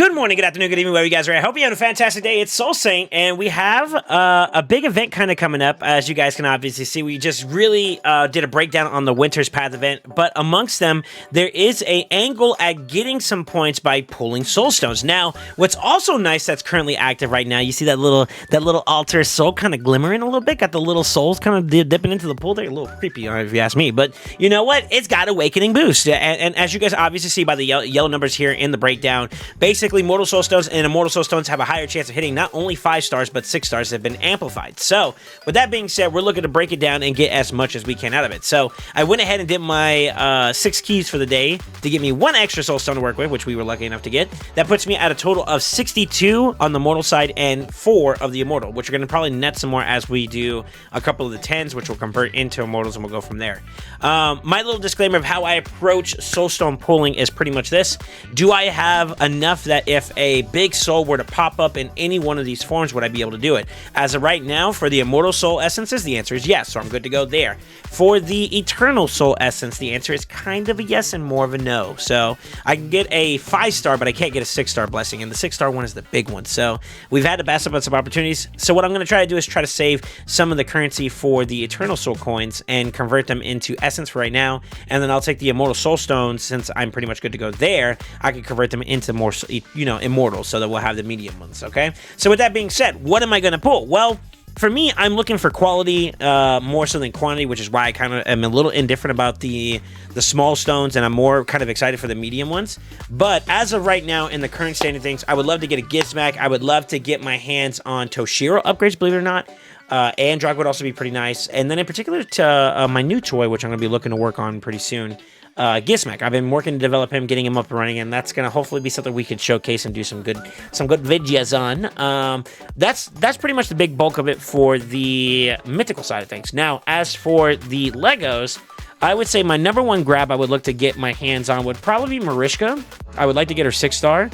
Good morning, good afternoon, good evening, wherever you guys are at. I hope you have a fantastic day. It's SoulSaint, and we have a big event kind of coming up. As you guys can obviously see, we just really did a breakdown on the Winter's Path event, but amongst them, there is an angle at getting some points by pulling soul stones. Now, what's also nice that's currently active right now, you see that little altar soul kind of glimmering a little bit, got the little souls kind of dipping into the pool there. A little creepy, if you ask me, but you know what? It's got Awakening boost, and as you guys obviously see by the yellow numbers here in the breakdown, basically Mortal Soul Stones and Immortal Soul Stones have a higher chance of hitting not only 5 stars, but 6 stars have been amplified. So, with that being said, we're looking to break it down and get as much as we can out of it. So, I went ahead and did my 6 keys for the day to give me 1 extra Soul Stone to work with, which we were lucky enough to get. That puts me at a total of 62 on the Mortal side and 4 of the Immortal, which are going to probably net some more as we do a couple of the 10s, which will convert into Immortals, and we'll go from there. My little disclaimer of how I approach Soul Stone pulling is pretty much this. Do I have enough that if a big soul were to pop up in any one of these forms, would I be able to do it? As of right now, for the Immortal Soul Essences, the answer is yes, so I'm good to go there. For the Eternal Soul Essence, the answer is kind of a yes and more of a no. So I can get a 5-star, but I can't get a 6-star blessing, and the 6-star one is the big one. So we've had to pass up on some opportunities. So what I'm going to try to do is try to save some of the currency for the Eternal Soul coins and convert them into Essence for right now, and then I'll take the Immortal Soul Stones, since I'm pretty much good to go there, I can convert them into more, Immortals, so that we'll have the medium ones, okay? So with that being said, what am I going to pull? Well, for me, I'm looking for quality more so than quantity, which is why I kind of am a little indifferent about the small stones, and I'm more kind of excited for the medium ones. But as of right now, in the current state of things, I would love to get a Gizmac. I would love to get my hands on Toshiro upgrades, believe it or not. And Drog would also be pretty nice. And then in particular to my new toy, which I'm going to be looking to work on pretty soon, Gizmac. I've been working to develop him, getting him up and running, and that's going to hopefully be something we could showcase and do some good videos on. That's pretty much the big bulk of it for the mythical side of things. Now, as for the Legos, I would say my number one grab I would look to get my hands on would probably be Mariska. I would like to get her 6-star.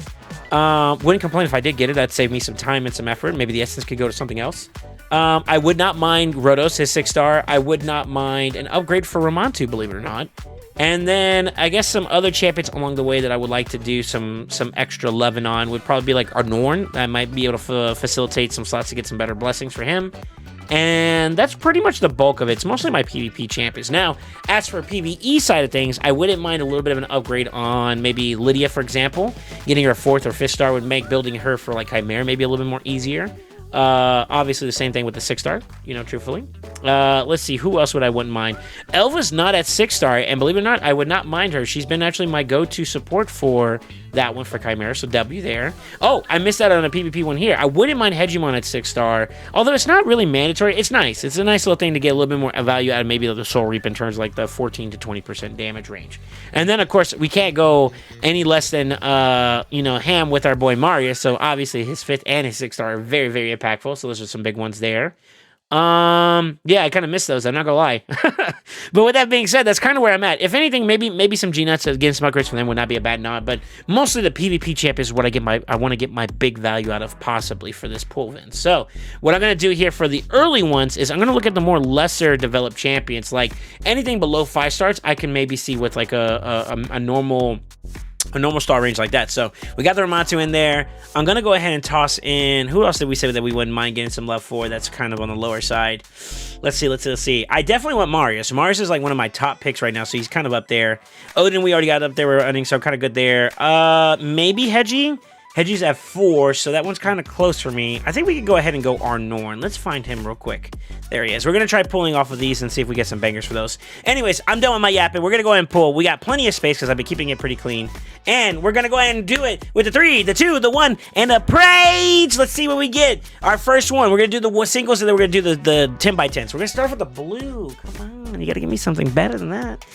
Wouldn't complain if I did get it. That'd save me some time and some effort. Maybe the essence could go to something else. I would not mind Rodos, his 6-star. I would not mind an upgrade for Ramantu, believe it or not. And then I guess some other champions along the way that I would like to do some extra loving on would probably be like Arnorn. I might be able to facilitate some slots to get some better blessings for him. And that's pretty much the bulk of it. It's mostly my PvP champions. Now, as for PvE side of things, I wouldn't mind a little bit of an upgrade on maybe Lydia, for example. Getting her a 4th or 5th star would make building her for like Chimera maybe a little bit more easier. Obviously the same thing with the 6-star, truthfully. Let's see, who else would I wouldn't mind? Elva's not at 6-star, and believe it or not, I would not mind her. She's been actually my go-to support for that one for Chimera, so W there. Oh, I missed out on a PvP one here. I wouldn't mind Hegemon at 6-star, although it's not really mandatory. It's nice. It's a nice little thing to get a little bit more value out of maybe the Soul Reap in terms of like the 14 to 20% damage range. And then, of course, we can't go any less than, ham with our boy Marius, so obviously his 5th and his 6-star are very, very impactful, so those are some big ones there. Yeah, I kind of missed those, I'm not gonna lie. But with that being said, that's kind of where I'm at. If anything, maybe some G-Nuts, getting some upgrades from them would not be a bad nod, but mostly the PvP champ is what I want to get my big value out of possibly for this pool event. So, what I'm going to do here for the early ones is I'm going to look at the more lesser developed champions, like anything below 5 stars, I can maybe see with like a normal star range like that. So we got the Ramantu in there. I'm going to go ahead and toss in, who else did we say that we wouldn't mind getting some love for? That's kind of on the lower side. Let's see. I definitely want Marius. Marius is like one of my top picks right now, so he's kind of up there. Odin, we already got up there. We're running, so kind of good there. Maybe Hedgie. Hedgie's at 4, so that one's kind of close for me. I think we could go ahead and go Arnorn. Let's find him real quick. There he is. We're going to try pulling off of these and see if we get some bangers for those. Anyways, I'm done with my yapping. We're going to go ahead and pull. We got plenty of space because I've been keeping it pretty clean. And we're going to go ahead and do it with the 3, the 2, the 1, and a praise. Let's see what we get. Our first one. We're going to do the singles, and then we're going to do the 10x10. So we're going to start with the blue. Come on. You got to give me something better than that.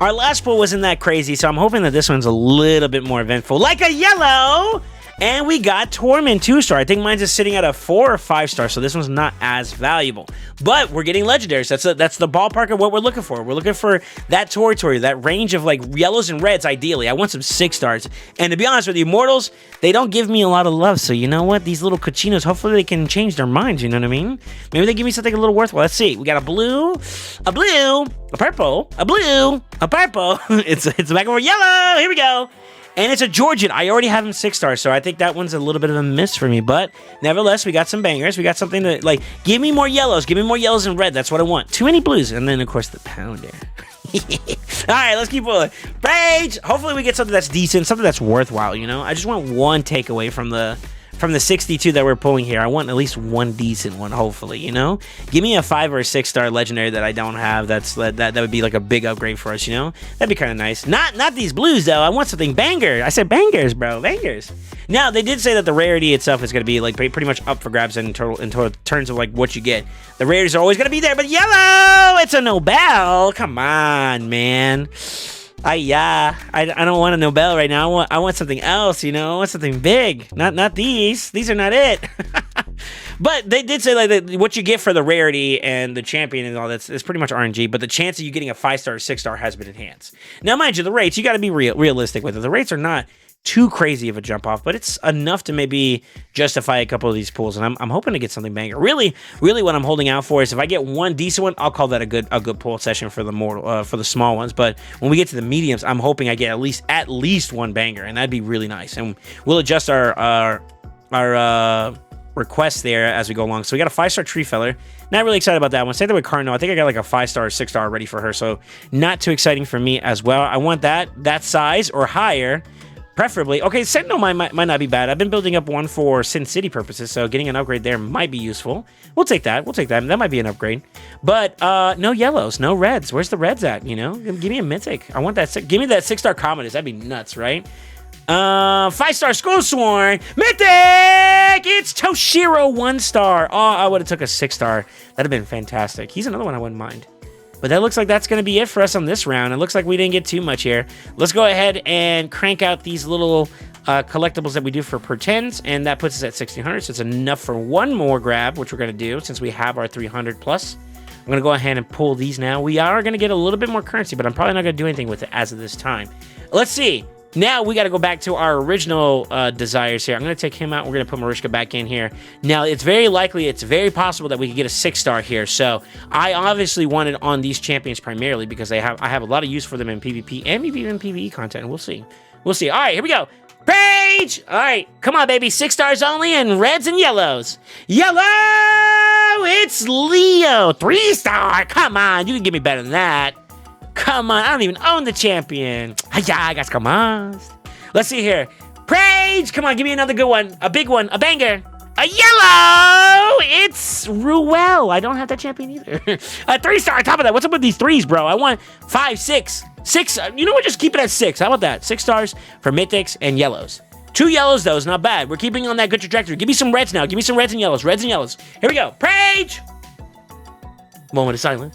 Our last pull wasn't that crazy, so I'm hoping that this one's a little bit more eventful. Like a yellow! And we got Tormund 2-star. I think mine's just sitting at a 4 or 5-star, so this one's not as valuable. But we're getting legendaries. That's the ballpark of what we're looking for. We're looking for that territory, that range of like yellows and reds, ideally. I want some 6-stars. And to be honest with you, Immortals, they don't give me a lot of love. So you know what? These little cochinos, hopefully they can change their minds, you know what I mean? Maybe they give me something a little worthwhile. Let's see. We got a blue, a purple, a blue, a purple. It's back over yellow. Here we go. And it's a Georgian. I already have him 6-star, so I think that one's a little bit of a miss for me. But nevertheless, we got some bangers. We got something to, like, give me more yellows. Give me more yellows and red. That's what I want. Too many blues. And then, of course, the pounder. All right, let's keep rolling. Rage! Hopefully we get something that's decent, something that's worthwhile, you know? I just want one takeaway from the 62 that we're pulling here. I want at least one decent one, hopefully, you know? Give me a 5 or a 6-star legendary that I don't have. That would be like a big upgrade for us, you know? That'd be kind of nice. Not these blues, though. I want something banger. I said bangers, bro. Bangers. Now, they did say that the rarity itself is going to be like pretty much up for grabs in terms of like what you get. The rarities are always going to be there, but yellow! It's a Nobel! Come on, man. I don't want a Nobel right now. I want something else, you know. I want something big. Not these. These are not it. But they did say like that what you get for the rarity and the champion and all that is pretty much RNG. But the chance of you getting a 5-star or 6-star has been enhanced. Now, mind you, the rates, you got to be realistic with it. The rates are not too crazy of a jump off, but it's enough to maybe justify a couple of these pulls, and I'm hoping to get something banger. Really what I'm holding out for is if I get one decent one, I'll call that a good pull session for the small ones. But when we get to the mediums, I'm hoping I get at least one banger, and that'd be really nice. And we'll adjust our requests there as we go along. So we got a 5-star Tree Feller. Not really excited about that one. Same thing with Cardinal. I think I got like a 5-star or 6-star ready for her, so not too exciting for me as well. I want that size or higher. Preferably. Okay, Sentinel might not be bad. I've been building up one for Sin City purposes, so getting an upgrade there might be useful. We'll take that. That might be an upgrade. But no yellows, no reds. Where's the reds at, you know? Give me a Mythic. I want that. Give me that 6-star Commodus. That'd be nuts, right? 5-star Skullsworn. Mythic! It's Toshiro 1-star. Oh, I would have took a 6-star. That'd have been fantastic. He's another one I wouldn't mind. But that looks like that's going to be it for us on this round. It looks like we didn't get too much here. Let's go ahead and crank out these little collectibles that we do for per 10s, and that puts us at 1,600, so it's enough for one more grab, which we're going to do since we have our 300 plus. I'm going to go ahead and pull these now. We are going to get a little bit more currency, but I'm probably not going to do anything with it as of this time. Let's see. Now we got to go back to our original desires here. I'm going to take him out. We're going to put Mariska back in here. Now, it's very possible that we could get a 6-star here. So I obviously wanted on these champions primarily because I have a lot of use for them in PvP and maybe even PvE content. We'll see. All right, here we go. Page! All right, come on, baby. 6 stars only and reds and yellows. Yellow! It's Leo. 3-star. Come on, you can give me better than that. Come on, I don't even own the champion. Yeah, guys, come on. Let's see here. Praise! Come on, give me another good one. A big one, a banger. A yellow! It's Ruel. I don't have that champion either. A 3-star on top of that. What's up with these 3s, bro? I want 5, 6. 6, you know what? Just keep it at 6. How about that? 6 stars for mythics and yellows. 2 yellows, though, is not bad. We're keeping on that good trajectory. Give me some reds now. Give me some reds and yellows. Reds and yellows. Here we go. Praise! Moment of silence.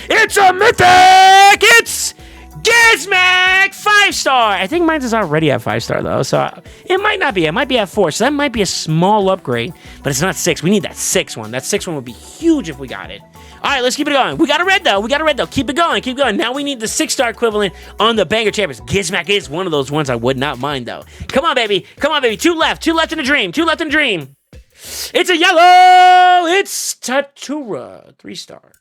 It's a mythic! It's Gizmac 5-star! I think mine is already at 5-star, though, so it might not be. It might be at 4, so that might be a small upgrade, but it's not 6. We need that 6 one. That 6 one would be huge if we got it. All right, let's keep it going. We got a red, though. Keep it going. Now we need the 6-star equivalent on the banger champions. Gizmac is one of those ones I would not mind, though. Come on, baby. 2 left. 2 left in a dream. It's a yellow! It's Tatura 3-star.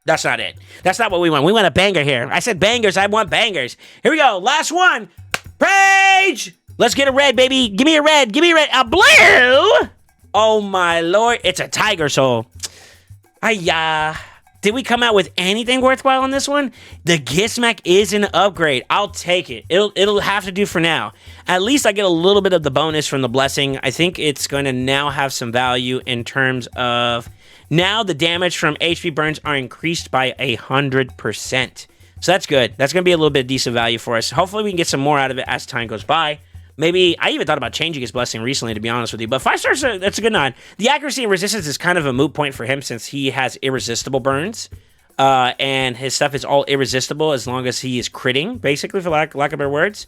That's not it. That's not what we want. We want a banger here. I said bangers. I want bangers. Here we go. Last one. Rage! Let's get a red, baby. Give me a red. A blue! Oh, my Lord. It's a Tiger Soul. Did we come out with anything worthwhile on this one? The Gizmac is an upgrade. I'll take it. It'll have to do for now. At least I get a little bit of the bonus from the blessing. I think it's going to now have some value in terms of... Now the damage from HP burns are increased by 100%. So that's good. That's going to be a little bit of decent value for us. Hopefully we can get some more out of it as time goes by. Maybe, I even thought about changing his blessing recently, to be honest with you. But 5 stars, that's a good nod. The accuracy and resistance is kind of a moot point for him since he has irresistible burns. And his stuff is all irresistible as long as he is critting, basically, for lack of better words.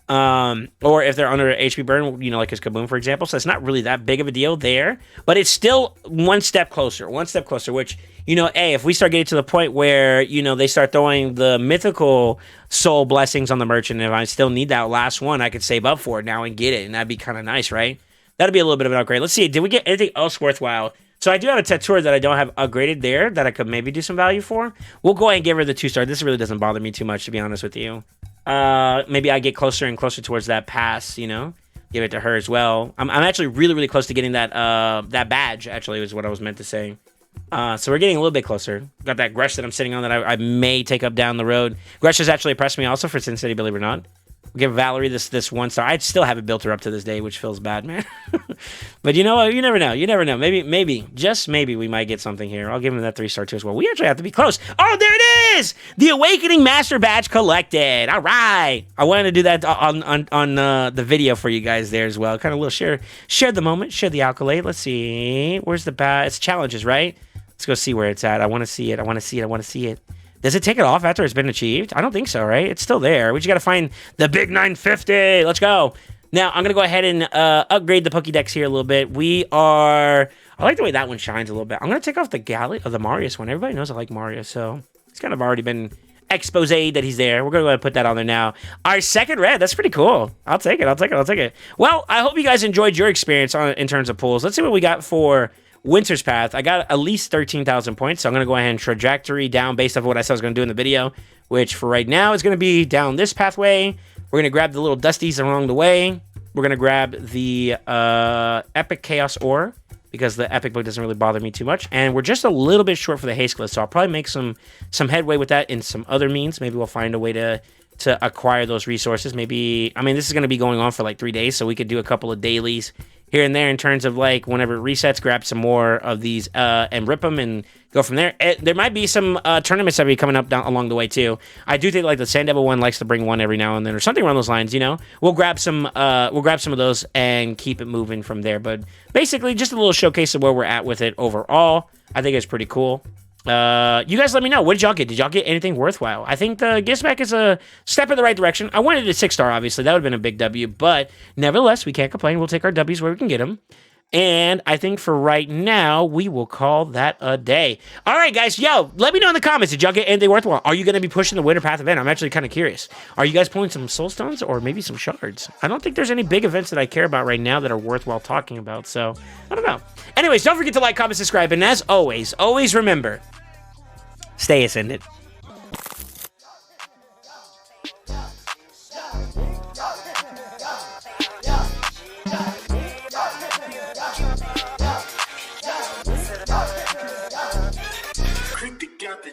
Or if they're under HP burn, you know, like his Kaboom, for example. So it's not really that big of a deal there, but it's still one step closer, which, you know, if we start getting to the point where, you know, they start throwing the mythical soul blessings on the merchant, and if I still need that last one, I could save up for it now and get it. And that'd be kind of nice, right? That'd be a little bit of an upgrade. Let's see. Did we get anything else worthwhile? So I do have a Tattooer that I don't have upgraded there that I could maybe do some value for. We'll go ahead and give her the 2-star. This really doesn't bother me too much, to be honest with you. maybe I get closer and closer towards that pass, you know, give it to her as well. I'm actually really, really close to getting that that badge, actually, was what I was meant to say. So we're getting a little bit closer. Got that Gresh that I'm sitting on that I may take up down the road. Gresh has actually impressed me also for Sin City, believe it or not. We'll give Valerie this 1 star. I still haven't built her up to this day, which feels bad, man. But you know what? You never know. You never know. Maybe, just maybe we might get something here. I'll give him that 3-star too as well. We actually have to be close. Oh, there it is! The Awakening Master Badge collected. All right. I wanted to do that on the video for you guys there as well. Kind of a little share the moment, share the accolade. Let's see. Where's the badge? It's challenges, right? Let's go see where it's at. I want to see it. I want to see it. I want to see it. Does it take it off after it's been achieved? I don't think so, right? It's still there. We just got to find the big 950. Let's go. Now, I'm going to go ahead and upgrade the Pokédex here a little bit. I like the way that one shines a little bit. I'm going to take off the Marius one. Everybody knows I like Marius, so it's kind of already been exposed that he's there. We're going to go ahead and put that on there now. Our second red. That's pretty cool. I'll take it. Well, I hope you guys enjoyed your experience in terms of pulls. Let's see what we got for Winter's Path. I got at least 13,000 points, so I'm going to go ahead and trajectory down based off what I said I was going to do in the video, which for right now is going to be down this pathway. We're going to grab the little dusties along the way. We're going to grab the Epic Chaos Ore, because the Epic Book doesn't really bother me too much. And we're just a little bit short for the Haste List, so I'll probably make some headway with that in some other means. Maybe we'll find a way to acquire those resources. Maybe, I mean, this is going to be going on for like 3 days, so we could do a couple of dailies here and there in terms of like whenever it resets, grab some more of these and rip them and go from there. There might be some tournaments that will be coming up down along the way too. I do think like the Sand Devil one likes to bring one every now and then or something along those lines, you know. We'll grab some of those and keep it moving from there. But basically just a little showcase of where we're at with it overall. I think it's pretty cool. You guys let me know. What did y'all get? Did y'all get anything worthwhile? I think the Gizmac is a step in the right direction. I wanted a 6-star, obviously. That would have been a big W. But nevertheless, we can't complain. We'll take our W's where we can get them. And I think for right now, we will call that a day. All right, guys. Yo, let me know in the comments. Did y'all get anything worthwhile? Are you going to be pushing the Winter Path event? I'm actually kind of curious. Are you guys pulling some Soul Stones or maybe some Shards? I don't think there's any big events that I care about right now that are worthwhile talking about. So, I don't know. Anyways, don't forget to like, comment, subscribe. And as always remember, stay ascended. Creep got the